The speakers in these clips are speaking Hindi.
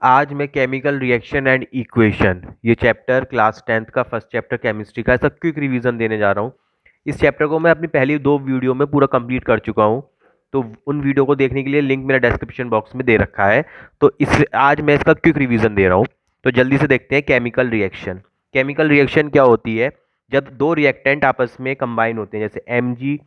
आज मैं केमिकल रिएक्शन एंड इक्वेशन ये चैप्टर क्लास 10th का फर्स्ट चैप्टर केमिस्ट्री का ऐसा क्विक रिवीजन देने जा रहा हूँ। इस चैप्टर को मैं अपनी पहली 2 वीडियो में पूरा कंप्लीट कर चुका हूँ। तो उन वीडियो को देखने के लिए लिंक मेरा डिस्क्रिप्शन बॉक्स में दे रखा है। तो इस आज मैं इसका क्विक रिवीजन दे रहा हूँ। तो जल्दी से देखते हैं केमिकल रिएक्शन। केमिकल रिएक्शन क्या होती है? जब दो रिएक्टेंट आपस में कंबाइन होते हैं, जैसे Mg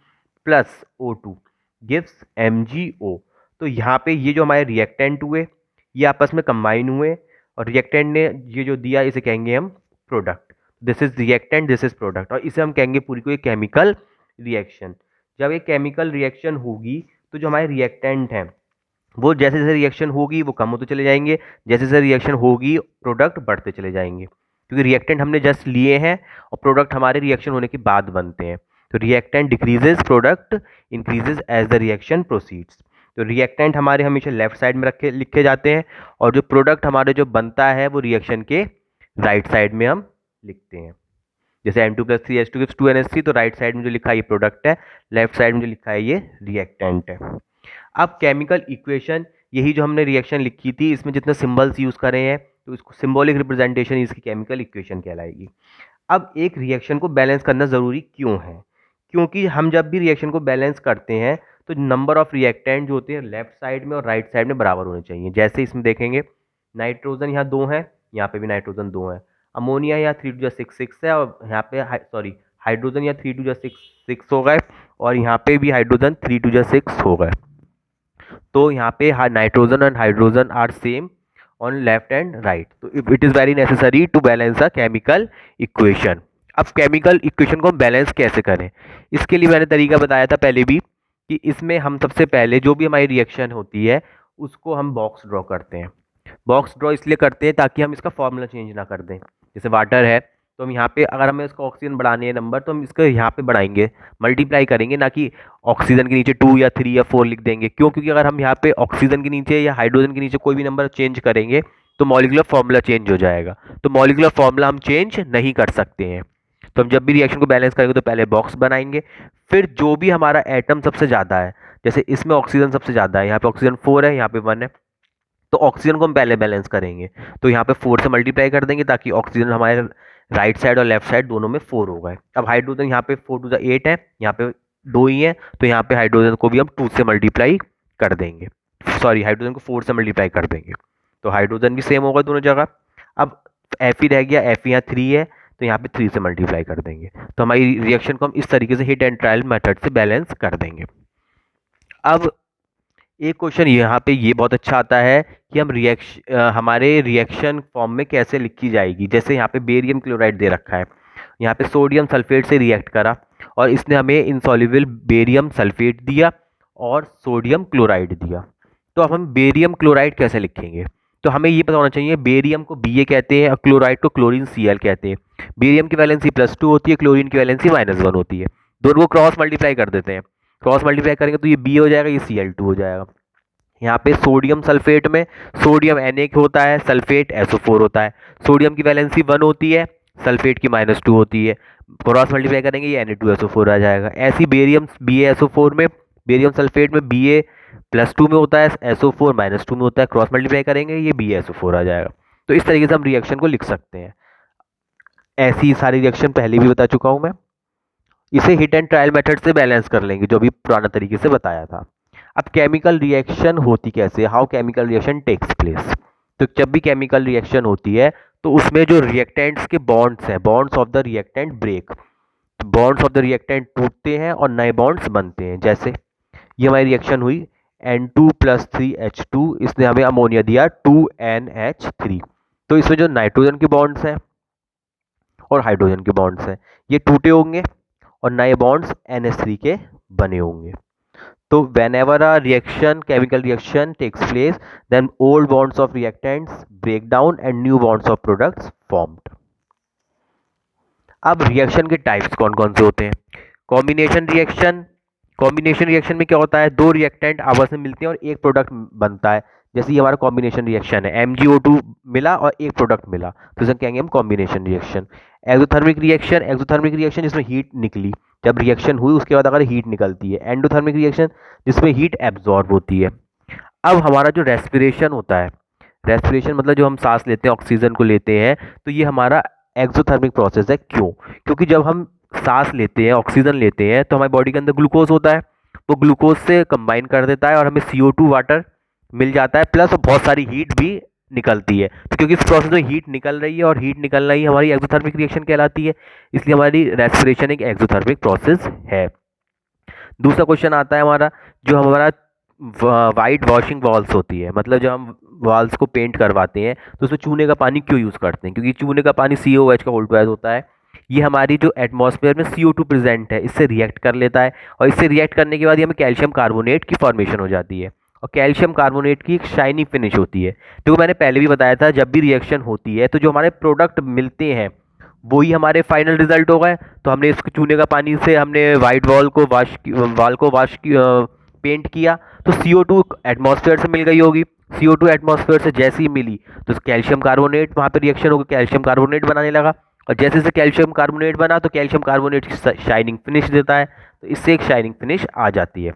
plus O2 gives MgO। तो यहाँ पे ये जो हमारे रिएक्टेंट हुए ये आपस में कंबाइन हुए और रिएक्टेंट ने ये जो दिया इसे कहेंगे हम product. This is reactant, this is product, और इसे हम कहेंगे पूरी को एक केमिकल रिएक्शन। जब एक केमिकल रिएक्शन होगी तो जो हमारे रिएक्टेंट हैं वो जैसे जैसे रिएक्शन होगी वो कम होते चले जाएंगे, जैसे जैसे रिएक्शन होगी प्रोडक्ट बढ़ते चले जाएंगे, क्योंकि रिएक्टेंट हमने जस्ट लिए हैं और प्रोडक्ट हमारे रिएक्शन होने के बाद बनते हैं। तो reactant decreases, product increases as the reaction proceeds. तो रिएक्टेंट हमारे हमेशा लेफ्ट साइड में रखे लिखे जाते हैं और जो प्रोडक्ट हमारे जो बनता है वो रिएक्शन के राइट साइड में हम लिखते हैं। जैसे N2+3H2 gives 2NH3, तो राइट साइड में जो लिखा है ये प्रोडक्ट है, लेफ्ट साइड में जो लिखा है ये रिएक्टेंट है। अब केमिकल इक्वेशन, यही जो हमने रिएक्शन लिखी थी इसमें जितने सिंबल्स यूज करे हैं तो इसको सिंबॉलिक रिप्रेजेंटेशन इसकी केमिकल इक्वेशन कहलाएगी। अब एक रिएक्शन को बैलेंस करना ज़रूरी क्यों है? क्योंकि हम जब भी रिएक्शन को बैलेंस करते हैं तो नंबर ऑफ रिएक्टेंट जो होते हैं लेफ्ट साइड में और राइट साइड में बराबर होने चाहिए। जैसे इसमें देखेंगे नाइट्रोजन यहाँ 2 है, यहाँ पे भी नाइट्रोजन 2 है, अमोनिया यहाँ 3 2 6 है, और यहाँ पे हाइड्रोजन यहाँ 3 2 6 हो गए, और यहाँ पे भी हाइड्रोजन 3 2 6 हो गए। तो यहाँ पे nitrogen and hydrogen are same on left and right. तो it is very necessary to balance a chemical equation. अब केमिकल इक्वेशन को बैलेंस कैसे करें, इसके लिए मैंने तरीका बताया था पहले भी कि इसमें हम सबसे पहले जो भी हमारी रिएक्शन होती है उसको हम बॉक्स ड्रॉ करते हैं। बॉक्स ड्रॉ इसलिए करते हैं ताकि हम इसका फॉर्मूला चेंज ना कर दें। जैसे वाटर है तो हम यहाँ पे अगर हमें इसका ऑक्सीजन बढ़ाने है नंबर तो हम इसको यहाँ पे बढ़ाएंगे, मल्टीप्लाई करेंगे, ना कि ऑक्सीजन के नीचे 2 या 3 या 4 लिख देंगे। क्यों? क्योंकि अगर हम यहाँ पे ऑक्सीजन के नीचे या हाइड्रोजन के नीचे कोई भी नंबर चेंज करेंगे तो मॉलिक्यूलर फॉर्मूला चेंज हो जाएगा। तो मॉलिक्यूलर फॉर्मूला हम चेंज नहीं कर सकते हैं। तो हम जब भी रिएक्शन को बैलेंस करेंगे तो पहले बॉक्स बनाएंगे, फिर जो भी हमारा एटम सबसे ज़्यादा है, जैसे इसमें ऑक्सीजन सबसे ज़्यादा है, यहाँ पे ऑक्सीजन 4 है, यहाँ पे 1 है, तो ऑक्सीजन को हम पहले बैलेंस करेंगे। तो यहाँ पे 4 से मल्टीप्लाई कर देंगे ताकि ऑक्सीजन हमारे राइट साइड और लेफ्ट साइड दोनों में 4 हो गए। अब हाइड्रोजन यहाँ पे 4 2 8 है, यहाँ पे 2 ही है, तो यहाँ पे हाइड्रोजन को भी हम 2 से मल्टीप्लाई कर देंगे, सॉरी हाइड्रोजन को 4 से मल्टीप्लाई कर देंगे। तो हाइड्रोजन भी सेम होगा दोनों जगह। अब एफ ही रह गया, एफ यहाँ 3 है तो यहाँ पे 3 से मल्टीप्लाई कर देंगे। तो हमारी रिएक्शन को हम इस तरीके से हिट एंड ट्रायल मेथड से बैलेंस कर देंगे। अब एक क्वेश्चन यहाँ पे ये बहुत अच्छा आता है कि हम हमारे रिएक्शन फॉर्म में कैसे लिखी जाएगी। जैसे यहाँ पे बेरियम क्लोराइड दे रखा है, यहाँ पे सोडियम सल्फेट से रिएक्ट करा और इसने हमें इनसॉल्युबल बेरियम सल्फेट दिया और सोडियम क्लोराइड दिया। तो अब हम बेरियम क्लोराइड कैसे लिखेंगे? तो हमें ये पता होना चाहिए बेरियम को Ba कहते हैं और क्लोराइड को क्लोरीन Cl कहते हैं। बेरियम की वैलेंसी +2 होती है, क्लोरीन की वैलेंसी -1 होती है। दोनों को क्रॉस मल्टीप्लाई कर देते हैं, क्रॉस मल्टीप्लाई करेंगे तो ये Ba हो जाएगा, ये Cl2 हो जाएगा। यहाँ पे सोडियम सल्फेट में सोडियम Na होता है, सल्फेट SO4 होता है। सोडियम की वैलेंसी 1 होती है, सल्फेट की -2 होती है। क्रॉस मल्टीप्लाई करेंगे ये Na2SO4 आ जाएगा। ऐसी बेरियम BaSO4 में, बेरियम सल्फेट में Ba +2 में होता है, SO4 -2 में होता है। क्रॉस मल्टीप्लाई करेंगे ये BaSO4 आ जाएगा। तो इस तरीके से हम रिएक्शन को लिख सकते हैं। ऐसी सारी रिएक्शन पहले भी बता चुका हूँ मैं। इसे हिट एंड ट्रायल मेथड से बैलेंस कर लेंगे जो भी पुराना तरीके से बताया था। अब केमिकल रिएक्शन होती कैसे, how chemical reaction takes place. तो जब भी केमिकल रिएक्शन होती है तो उसमें जो रिएक्टेंट्स के बॉन्ड्स हैं, bonds of the reactant break, bonds of the reactant टूटते हैं और नए बॉन्ड्स बनते हैं। जैसे ये हमारी रिएक्शन हुई N2+3H2, इसने हमें अमोनिया दिया 2NH3। तो इसमें जो नाइट्रोजन के बॉन्ड्स हैं और हाइड्रोजन के बॉन्ड्स हैं ये टूटे होंगे और नए बॉन्ड्स NH3 के बने होंगे। तो whenever a reaction, chemical reaction takes place, then old bonds of reactants break down and new bonds of products formed. अब रिएक्शन के टाइप्स कौन कौन से होते हैं? Combination reaction. कॉम्बिनेशन रिएक्शन में क्या होता है, दो रिएक्टेंट आपस में मिलते हैं और एक प्रोडक्ट बनता है। जैसे ये हमारा कॉम्बिनेशन रिएक्शन है, MgO2 मिला और एक प्रोडक्ट मिला, तो इसे कहेंगे हम combination reaction. Exothermic reaction, exothermic reaction जिसमें हीट निकली, जब रिएक्शन हुई उसके बाद अगर हीट निकलती है। एंडोथर्मिक रिएक्शन जिसमें हीट एब्जॉर्ब होती है। अब हमारा जो रेस्पिरेशन होता है, रेस्पिरेशन मतलब जो हम सांस लेते हैं, ऑक्सीजन को लेते हैं, तो ये हमारा एक्सोथर्मिक प्रोसेस है। क्यों? क्योंकि जब हम सांस लेते हैं, ऑक्सीजन लेते हैं, तो हमारी बॉडी के अंदर ग्लूकोज होता है, वो ग्लूकोज से कंबाइन कर देता है और हमें CO2 वाटर मिल जाता है, प्लस बहुत सारी हीट भी निकलती है। तो क्योंकि इस प्रोसेस में हीट निकल रही है और हीट निकलना ही हमारी एक्सोथर्मिक रिएक्शन कहलाती है, इसलिए हमारी रेस्पिरेशन एक एक्सोथर्मिक प्रोसेस है। दूसरा क्वेश्चन आता है हमारा, जो हमारा वाइट वॉशिंग वॉल्स होती है, मतलब जब हम वॉल्स को पेंट करवाते हैं तो उसमें चूने का पानी क्यों यूज़ करते हैं? क्योंकि चूने का पानी COH का वोल्टवाइज होता है। ये हमारी जो एटमॉस्फेयर में CO2 प्रेजेंट है, इससे रिएक्ट कर लेता है, और इससे रिएक्ट करने के बाद ये हमें कैल्शियम कार्बोनेट की फॉर्मेशन हो जाती है, और कैल्शियम कार्बोनेट की एक शाइनी फिनिश होती है। जो मैंने पहले भी बताया था, जब भी रिएक्शन होती है तो जो हमारे प्रोडक्ट मिलते हैं वही हमारे फाइनल रिजल्ट हो गए। तो हमने इस चूने का पानी से हमने वाइट वॉल को वॉश पेंट किया, तो CO2 एटमॉस्फेयर से मिल गई होगी। CO2 एटमॉस्फेयर से जैसे ही मिली तो कैल्शियम कार्बोनेट वहाँ पे रिएक्शन होकर कैल्शियम कार्बोनेट बनाने लगा, और जैसे जैसे कैल्शियम कार्बोनेट बना तो कैल्शियम कार्बोनेट शाइनिंग फिनिश देता है, तो इससे एक शाइनिंग फिनिश आ जाती है।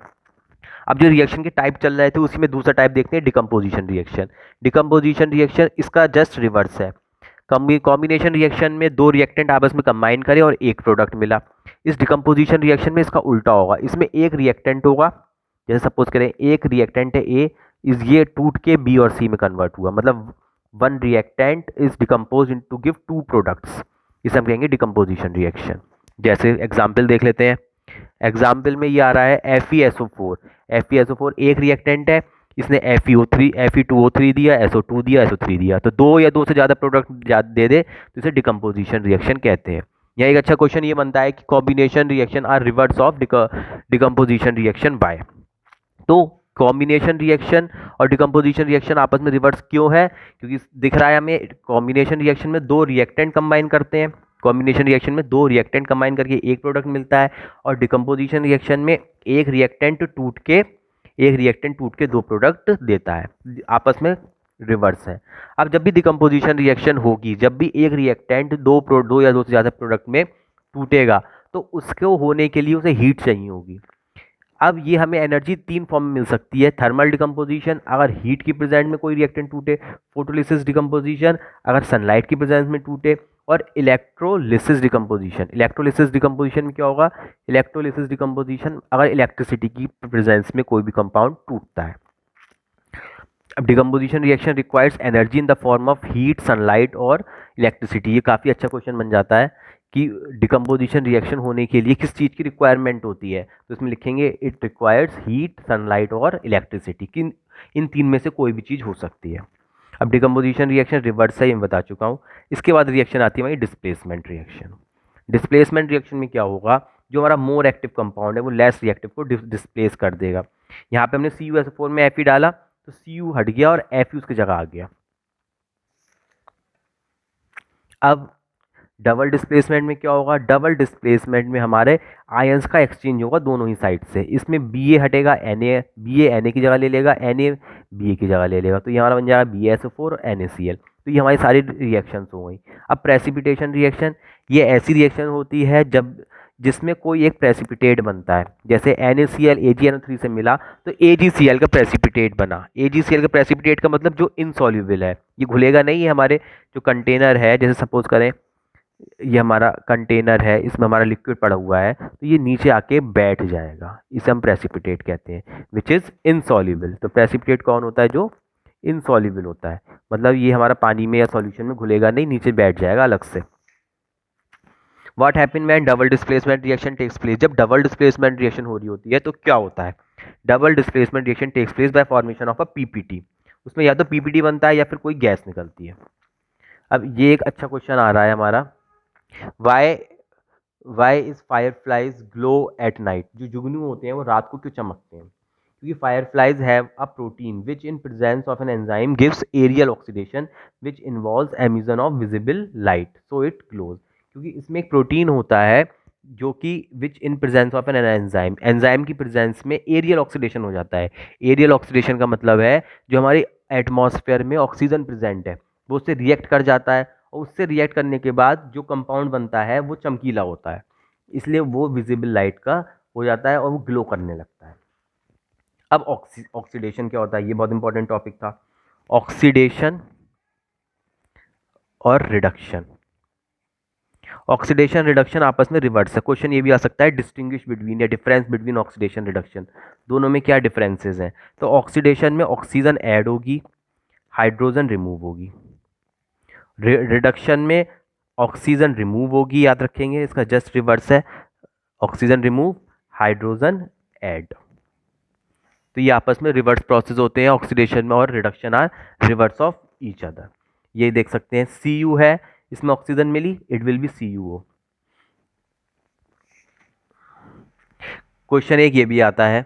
अब जो रिएक्शन के टाइप चल रहे थे उसी में दूसरा टाइप देखते हैं, डिकम्पोजिशन रिएक्शन। डिकम्पोजिशन रिएक्शन इसका जस्ट रिवर्स है। कॉम्बिनेशन रिएक्शन में दो रिएक्टेंट आपस में कंबाइन करें और एक प्रोडक्ट मिला। इस डिकम्पोजिशन रिएक्शन में इसका उल्टा होगा, इसमें एक रिएक्टेंट होगा, जैसे सपोज करें एक रिएक्टेंट है ए, इस ये टूट के बी और सी में कन्वर्ट हुआ, मतलब one reactant is decompose into give two products, इसे हम कहेंगे डिकम्पोजिशन रिएक्शन। जैसे एग्जाम्पल देख लेते हैं। एग्जाम्पल में ये आ रहा है FeSO4। FeSO4 एक रिएक्टेंट है, इसने FeO3 Fe2O3 दिया, SO2 दिया, SO3 दिया, तो दो या दो से ज़्यादा प्रोडक्ट दे दे तो इसे डिकम्पोजिशन रिएक्शन कहते हैं। यहाँ एक अच्छा क्वेश्चन ये बनता है कि combination reaction are reverse of decomposition reaction by. तो कॉम्बिनेशन रिएक्शन और डिकम्पोजिशन रिएक्शन आपस में रिवर्स क्यों है? क्योंकि दिख रहा है हमें कॉम्बिनेशन रिएक्शन में दो रिएक्टेंट कंबाइन करते हैं, कॉम्बिनेशन रिएक्शन में दो रिएक्टेंट कंबाइन करके एक प्रोडक्ट मिलता है, और डिकम्पोजिशन रिएक्शन में एक रिएक्टेंट टूट के दो प्रोडक्ट देता है, आपस में रिवर्स है। अब जब भी डिकम्पोजिशन रिएक्शन होगी, जब भी एक रिएक्टेंट दो या दो से ज़्यादा प्रोडक्ट में टूटेगा, तो उसको होने के लिए उसे हीट चाहिए होगी। अब ये हमें एनर्जी तीन फॉर्म में मिल सकती है, थर्मल डिकम्पोजिशन अगर हीट की प्रेजेंट में कोई रिएक्टेंट टूटे, फोटोलिसिस डिकम्पोजिशन अगर सनलाइट की प्रेजेंस में टूटे, और इलेक्ट्रोलिसिस डिकम्पोजिशन। इलेक्ट्रोलिसिस डिकम्पोजिशन में क्या होगा? इलेक्ट्रोलिसिस डिकम्पोजिशन अगर इलेक्ट्रिसिटी की प्रेजेंस में कोई भी कंपाउंड टूटता है। अब decomposition reaction requires energy in the form of heat, sunlight और इलेक्ट्रिसिटी। ये काफ़ी अच्छा क्वेश्चन बन जाता है कि डिकम्पोजिशन रिएक्शन होने के लिए किस चीज़ की रिक्वायरमेंट होती है, तो इसमें लिखेंगे इट रिक्वायर्स हीट, सनलाइट और इलेक्ट्रिसिटी। किन इन तीन में से कोई भी चीज़ हो सकती है। अब डिकम्पोजिशन रिएक्शन रिवर्स है, ये मैं बता चुका हूँ। इसके बाद रिएक्शन आती है हमारी डिस्प्लेसमेंट रिएक्शन। डिस्प्लेसमेंट रिएक्शन में क्या होगा? जो हमारा मोर एक्टिव कंपाउंड है वो लेस रिएक्टिव को डिस्प्लेस कर देगा। यहाँ पे हमने CuSO4 में Fe डाला तो Cu हट गया और Fe उसकी जगह आ गया। अब डबल डिस्प्लेसमेंट में क्या होगा? डबल डिस्प्लेसमेंट में हमारे आयंस का एक्सचेंज होगा दोनों ही साइड से। इसमें Ba हटेगा, Na की जगह ले लेगा, Na Ba की जगह ले लेगा, तो ये हमारा बन जाएगा BaSO4 और NaCl। तो ये हमारी सारी रिएक्शंस हो गई। अब प्रेसिपिटेशन रिएक्शन, ये ऐसी रिएक्शन होती है जब जिसमें कोई एक प्रेसिपिटेट बनता है, जैसे NaCl AgNO3 से मिला तो AgCl का प्रेसिपिटेट बना। AgCl का प्रेसिपिटेट का मतलब जो इनसॉल्युबल है, ये घुलेगा नहीं, ये हमारे जो कंटेनर है, जैसे सपोज करें ये हमारा कंटेनर है, इसमें हमारा लिक्विड पड़ा हुआ है, तो ये नीचे आके बैठ जाएगा, इसे हम प्रेसिपिटेट कहते हैं, विच इज़ इनसॉल्युबल। तो प्रेसिपिटेट कौन होता है? जो इनसॉल्युबल होता है, मतलब ये हमारा पानी में या सॉल्यूशन में घुलेगा नहीं, नीचे बैठ जाएगा अलग से। What happen when double displacement reaction takes place? जब डबल डिस्प्लेसमेंट रिएक्शन हो रही होती है तो क्या होता है? Double displacement reaction takes place by formation of a PPT। उसमें या तो PPT बनता है या फिर कोई गैस निकलती है। अब ये एक अच्छा क्वेश्चन आ रहा है हमारा, why is fireflies glow at night? जो जुगनू होते हैं वो रात को क्यों चमकते हैं? क्योंकि fireflies have a protein which in presence of an enzyme gives aerial oxidation which involves emission of visible light so it glows. क्योंकि इसमें एक प्रोटीन होता है जो कि which in presence of an enzyme, enzyme की प्रेजेंस में एरियल ऑक्सीडेशन हो जाता है। एरियल ऑक्सीडेशन का मतलब है जो हमारी एटमॉस्फेयर में ऑक्सीजन प्रेजेंट है वो उससे रिएक्ट कर जाता है, और उससे रिएक्ट करने के बाद जो कंपाउंड बनता है वो चमकीला होता है, इसलिए वो विजिबल लाइट का हो जाता है और वो ग्लो करने लगता है। अब ऑक्सीडेशन क्या होता है? ये बहुत इंपॉर्टेंट टॉपिक था। ऑक्सीडेशन और रिडक्शन। ऑक्सीडेशन रिडक्शन आपस में रिवर्स है। क्वेश्चन ये भी आ सकता है डिस्टिंग्विश बिटवीन या डिफरेंस बिटवीन ऑक्सीडेशन रिडक्शन, दोनों में क्या डिफरेंसेस हैं। तो ऑक्सीडेशन में ऑक्सीजन ऐड होगी, हाइड्रोजन रिमूव होगी। रिडक्शन में ऑक्सीजन रिमूव होगी, याद रखेंगे इसका जस्ट रिवर्स है, ऑक्सीजन रिमूव, हाइड्रोजन ऐड। तो ये आपस में रिवर्स प्रोसेस होते हैं ऑक्सीडेशन में, और reduction are reverse of each other. ये देख सकते हैं Cu है, इसमें ऑक्सीजन मिली, it will be CuO। Question एक ये भी आता है,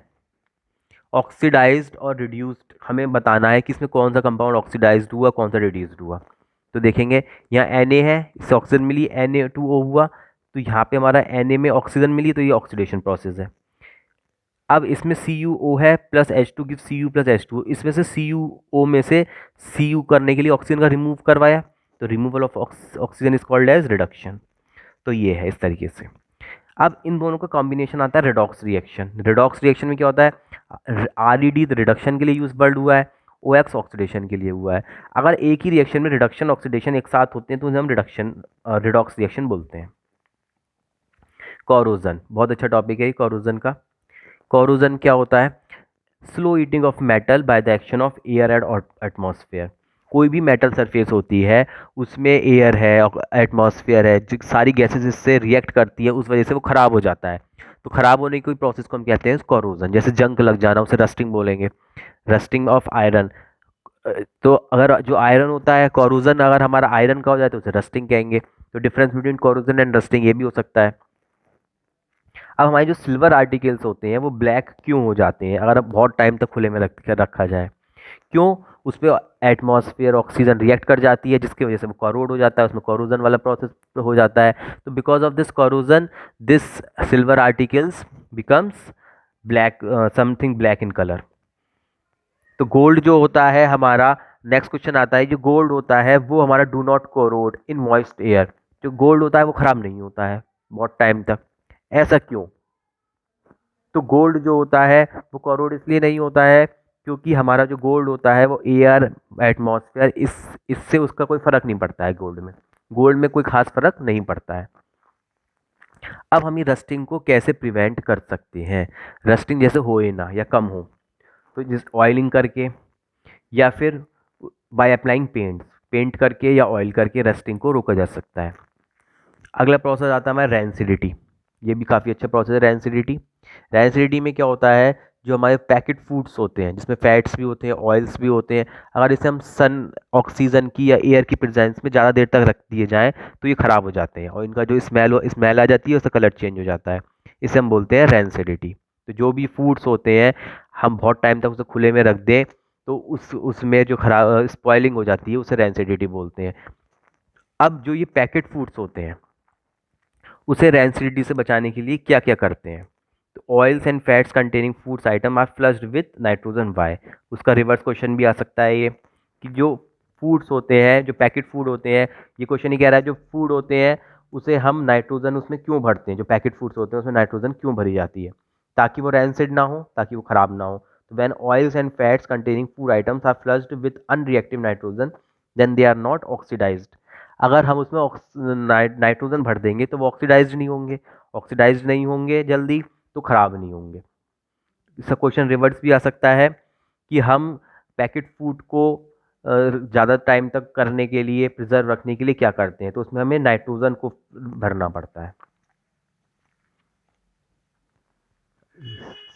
ऑक्सीडाइज्ड और रिड्यूस्ड, हमें बताना है कि इसमें कौन सा कंपाउंड ऑक्सीडाइज्ड हुआ, कौन सा रिड्यूस्ड हुआ। तो देखेंगे यहाँ Na है, इससे ऑक्सीजन मिली, Na2O हुआ, तो यहाँ पे हमारा Na में ऑक्सीजन मिली, तो ये ऑक्सीडेशन प्रोसेस है। अब इसमें CuO है plus H2 give Cu plus H2, इसमें से CuO में से Cu करने के लिए ऑक्सीजन का रिमूव करवाया, तो removal of oxygen is called as reduction. तो ये है इस तरीके से। अब इन दोनों का कॉम्बिनेशन आता है रेडॉक्स रिएक्शन। रेडॉक्स रिएक्शन में क्या होता है, RED रिडक्शन के लिए यूज वर्ड हुआ है, OX ऑक्सीडेशन के लिए हुआ है। अगर एक ही रिएक्शन में रिडक्शन ऑक्सीडेशन एक साथ होते हैं तो उन्हें हम रेडॉक्स रिएक्शन बोलते हैं। कोरोजन बहुत अच्छा टॉपिक है कोरोजन का। कोरोजन क्या होता है, slow eating of metal by the action of air and atmosphere. कोई भी मेटल सरफेस होती है उसमें एयर है, एटमॉस्फेयर है, जो सारी गैसेस इससे रिएक्ट करती है, उस वजह से वो ख़राब हो जाता है। तो ख़राब होने की कोई प्रोसेस को हम कहते हैं कोरोजन। जैसे जंग लग जाना, उसे रस्टिंग बोलेंगे, रस्टिंग ऑफ आयरन। तो अगर जो आयरन होता है, कोरोजन अगर हमारा आयरन का हो जाए तो उसे रस्टिंग कहेंगे। तो difference between corrosion and rusting ये भी हो सकता है। अब हमारे जो सिल्वर आर्टिकल्स होते हैं वो ब्लैक क्यों हो जाते हैं अगर बहुत टाइम तक खुले में रखा जाए, क्यों, उस पर एटमॉस्फेयर ऑक्सीजन रिएक्ट कर जाती है जिसकी वजह से वो करोड हो जाता है, उसमें कोरोजन वाला प्रोसेस हो जाता है। तो because of this corrosion this silver articles becomes black, something black in colour. तो गोल्ड जो होता है हमारा, नेक्स्ट क्वेश्चन आता है, जो गोल्ड होता है वो हमारा do not corrode in moist air. जो गोल्ड होता है वो खराब नहीं होता है बहुत टाइम तक, ऐसा क्यों। तो गोल्ड जो होता है वो कोरोड इसलिए नहीं होता है क्योंकि हमारा जो गोल्ड होता है वो एयर एटमॉस्फेयर इससे उसका कोई फ़र्क नहीं पड़ता है। गोल्ड में कोई ख़ास फ़र्क नहीं पड़ता है। अब हम ये रस्टिंग को कैसे प्रिवेंट कर सकते हैं, रस्टिंग जैसे होए ना या कम हो, तो जिस ऑयलिंग करके या फिर बाय अप्लाइंग पेंट करके या ऑयल करके रस्टिंग को रोका जा सकता है। अगला प्रोसेस आता है हमारा रैंसिडिटी। ये भी काफ़ी अच्छा प्रोसेस है रैंसिडिटी। रैंसिडिटी में क्या होता है, जो हमारे पैकेट फूड्स होते हैं जिसमें फैट्स भी होते हैं, ऑयल्स भी होते हैं, अगर इसे हम सन ऑक्सीजन की या एयर की प्रेजेंस में ज़्यादा देर तक रख दिए जाएँ तो ये ख़राब हो जाते हैं और इनका जो स्मेल आ जाती है उसका कलर चेंज हो जाता है। इसे हम बोलते हैं रैंसिडिटी। तो जो भी फूड्स होते हैं हम बहुत टाइम तक उसे खुले में रख दें तो उसमें जो खराब स्पॉइलिंग हो जाती है उसे रैंसिडिटी बोलते हैं। अब जो ये पैकेट फूड्स होते हैं उसे रैंसिडिटी से बचाने के लिए क्या क्या करते हैं, तो oils and fats containing foods item are flushed with nitrogen why. उसका रिवर्स क्वेश्चन भी आ सकता है ये, कि जो फूड्स होते हैं, जो पैकेट फूड होते हैं, ये क्वेश्चन ही कह रहा है जो फूड होते हैं उसे हम नाइट्रोजन उसमें क्यों भरते हैं, जो पैकेट फूड्स होते हैं उसमें नाइट्रोजन क्यों भरी जाती है, ताकि वो रैंसिड ना हो, ताकि वो ख़राब ना हो। तो when oils and fats containing food items are flushed with unreactive nitrogen then they are not oxidised. अगर हम उसमें नाइट्रोजन भर देंगे तो वो ऑक्सीडाइज्ड नहीं होंगे, ऑक्सीडाइज्ड नहीं होंगे जल्दी तो ख़राब नहीं होंगे। इसका क्वेश्चन रिवर्स भी आ सकता है कि हम पैकेट फूड को ज़्यादा टाइम तक करने के लिए, प्रिजर्व रखने के लिए क्या करते हैं, तो उसमें हमें नाइट्रोजन को भरना पड़ता है।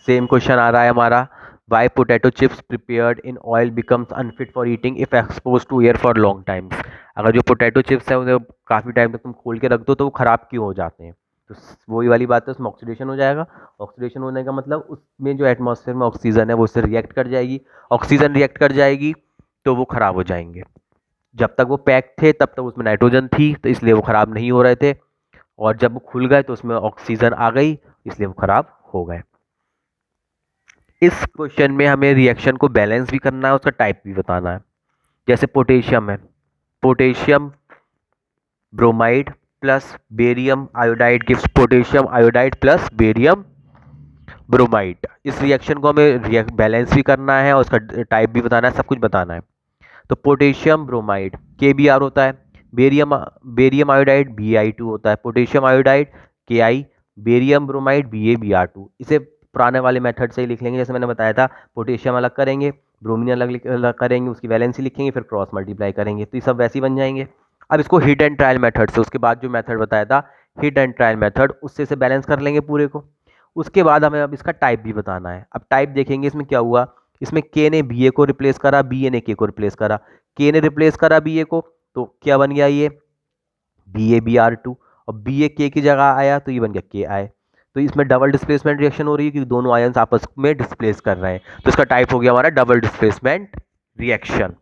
सेम क्वेश्चन आ रहा है हमारा, why potato chips prepared in oil becomes unfit for eating if expose to air for long times. अगर जो पोटैटो चिप्स है उन्हें काफ़ी टाइम तक तुम खोल के रख दो तो वो ख़राब क्यों हो जाते हैं, तो वही वाली बात है, उसमें ऑक्सीडेशन हो जाएगा। ऑक्सीडेशन होने का मतलब उसमें जो एटमॉस्फेयर में ऑक्सीजन है वो उससे रिएक्ट कर जाएगी, ऑक्सीजन रिएक्ट कर जाएगी तो वो ख़राब हो जाएंगे। जब तक वो पैक थे तब तक उसमें नाइट्रोजन थी तो इसलिए वो ख़राब नहीं हो रहे थे, और जब वो खुल गए तो उसमें ऑक्सीजन आ गई इसलिए वो ख़राब हो गए। इस क्वेश्चन में हमें रिएक्शन को बैलेंस भी करना है, उसका टाइप भी बताना है। जैसे पोटेशियम है, potassium bromide plus barium iodide gives potassium iodide plus barium bromide. इस रिएक्शन को हमें बैलेंस भी करना है और उसका टाइप भी बताना है, सब कुछ बताना है। तो पोटेशियम ब्रोमाइड KBr होता है, बेरियम बेरियम आयोडाइड Bi2 होता है, potassium iodide Ki, barium bromide BaBr2। इसे पुराने वाले मेथड से ही लिख लेंगे, जैसे मैंने बताया था, पोटेशियम अलग करेंगे, ब्रोमीन अलग करेंगे, उसकी वैलेंसी लिखेंगे, फिर क्रॉस मल्टीप्लाई करेंगे, तो ये सब वैसे ही बन जाएंगे। अब इसको हिट एंड ट्रायल मेथड से, उसके बाद जो मेथड बताया था हिट एंड ट्रायल मेथड, उससे से बैलेंस कर लेंगे पूरे को। उसके बाद हमें अब इसका टाइप भी बताना है। अब टाइप देखेंगे इसमें क्या हुआ, इसमें के ने बी ए को रिप्लेस करा, बी ए ने के को रिप्लेस करा, के ने रिप्लेस करा बी ए को, तो क्या बन गया ये BaBr2, और बी ए के की जगह आया तो ये बन गया के आई। तो इसमें डबल डिस्प्लेसमेंट रिएक्शन हो रही है क्योंकि दोनों आयंस आपस में डिस्प्लेस कर रहे हैं, तो इसका टाइप हो गया हमारा double displacement reaction.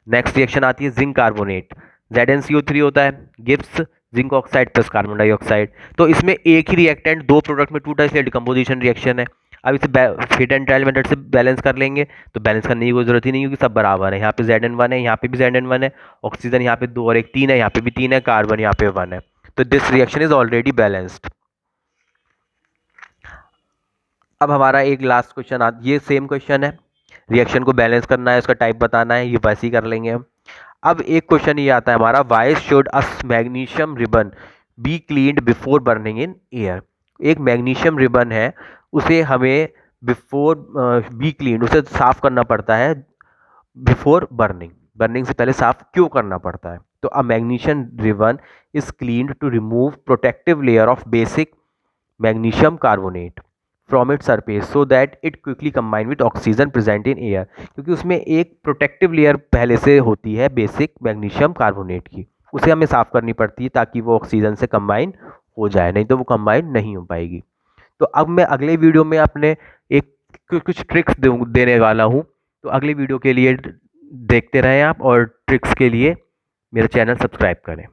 Next reaction आती है जिंक कार्बोनेट, ZnCO3 होता है, Gibbs zinc oxide plus carbon dioxide. तो इसमें एक ही रिएक्टेंट दो प्रोडक्ट में टूटा, इसलिए डिकम्पोजिशन रिएक्शन है। अब इसे हिट एंड ट्रायल मेथड से बैलेंस कर लेंगे, तो बैलेंस करने की कोई जरूरत ही नहीं क्योंकि सब बराबर है। यहाँ पे Zn1 है, यहाँ पे भी Zn1 है, ऑक्सीजन यहाँ पे 2 और 1 3 है, यहाँ पे भी 3 है, कार्बन यहाँ पे 1 है, तो this reaction is already balanced. अब हमारा एक लास्ट क्वेश्चन ये सेम क्वेश्चन है, रिएक्शन को बैलेंस करना है, उसका टाइप बताना है, ये वैसे ही कर लेंगे हम। अब एक क्वेश्चन ये आता है हमारा, why should a magnesium ribbon be cleaned before burning in air. एक मैग्नीशियम रिबन है, उसे हमें बिफोर बी क्लीन्ड, उसे साफ करना पड़ता है बिफोर बर्निंग, बर्निंग से पहले साफ क्यों करना पड़ता है। तो a magnesium ribbon is cleaned to remove protective layer of basic magnesium carbonate from it surface so that it quickly combine with oxygen present in air, क्योंकि उसमें एक प्रोटेक्टिव लेयर पहले से होती है बेसिक मैग्नीशियम कार्बोनेट की, उसे हमें साफ करनी पड़ती है ताकि वो ऑक्सीजन से कंबाइन हो जाए, नहीं तो वो कंबाइन नहीं हो पाएगी। तो अब मैं अगले वीडियो में अपने एक कुछ ट्रिक्स देने वाला हूँ, तो अगले वीडियो के लिए देखते रहें आप, और ट्रिक्स के लिए मेरा चैनल सब्सक्राइब करें।